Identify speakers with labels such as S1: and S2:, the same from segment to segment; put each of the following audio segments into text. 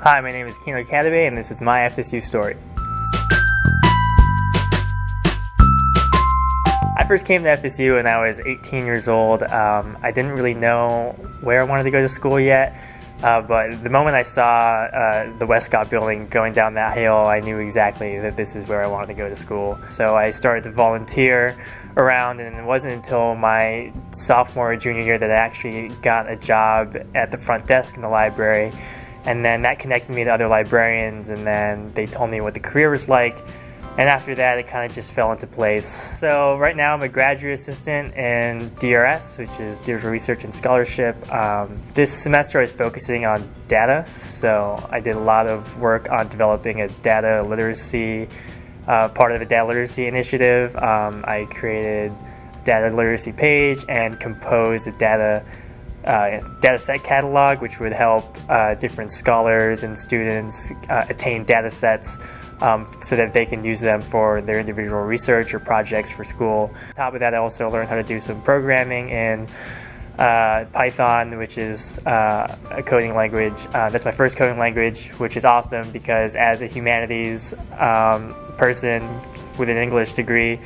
S1: Hi, my name is Keno Catabay, and this is my FSU story. I first came to FSU when I was 18 years old. I didn't really know where I wanted to go to school yet, but the moment I saw the Westcott building going down that hill, I knew exactly that this is where I wanted to go to school. So I started to volunteer around, and it wasn't until my sophomore or junior year that I actually got a job at the front desk in the library. And then that connected me to other librarians, and then they told me what the career was like. And after that, it kind of just fell into place. So right now I'm a graduate assistant in DRS, which is Digital Research and Scholarship. This semester I was focusing on data, so I did a lot of work on developing a data literacy, part of a data literacy initiative. I created a data literacy page and composed a data set catalog, which would help different scholars and students attain data sets so that they can use them for their individual research or projects for school. On top of that, I also learned how to do some programming in Python, which is a coding language. That's my first coding language, which is awesome because as a humanities person with an English degree,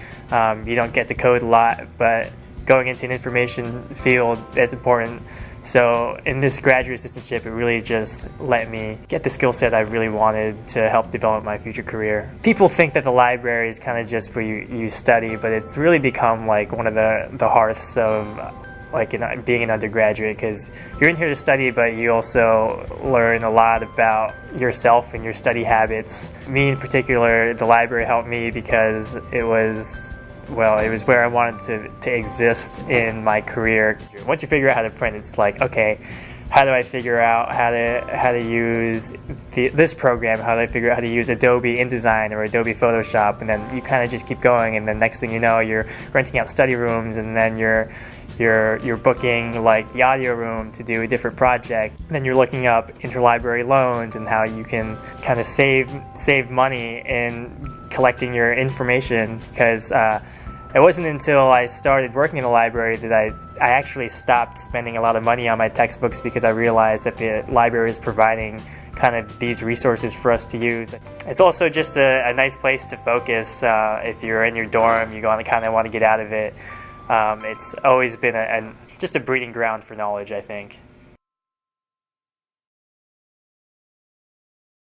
S1: you don't get to code a lot, but going into an information field is important. So in this graduate assistantship, it really just let me get the skill set I really wanted to help develop my future career. People think that the library is kind of just where you study, but it's really become like one of the hearths of being an undergraduate, because you're in here to study, but you also learn a lot about yourself and your study habits. Me in particular, the library helped me because it was where I wanted to exist in my career. Once you figure out how to print, it's like, okay, how do I figure out how to use this program? How do I figure out how to use Adobe InDesign or Adobe Photoshop? And then you kind of just keep going, and then next thing you know, you're renting out study rooms, and then you're booking like the audio room to do a different project. And then you're looking up interlibrary loans and how you can kind of save money in collecting your information, because it wasn't until I started working in the library that I actually stopped spending a lot of money on my textbooks, because I realized that the library is providing kind of these resources for us to use. It's also just a nice place to focus. If you're in your dorm, you kind of want to get out of it. It's always been just a breeding ground for knowledge, I think.